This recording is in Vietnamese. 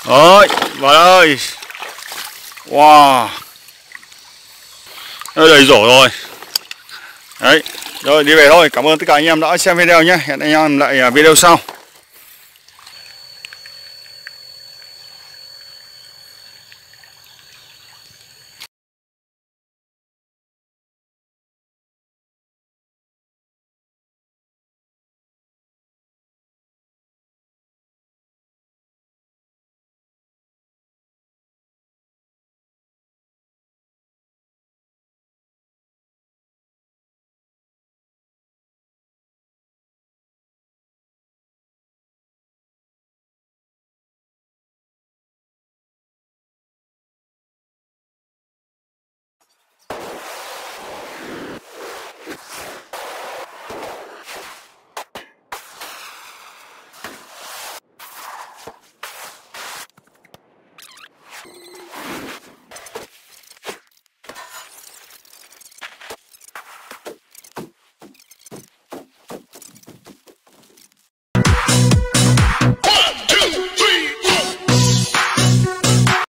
Rồi, vào đây. Wow. Đây đầy rổ rồi. Đấy, rồi đi về thôi. Cảm ơn tất cả anh em đã xem video nhé. Hẹn anh em lại video sau.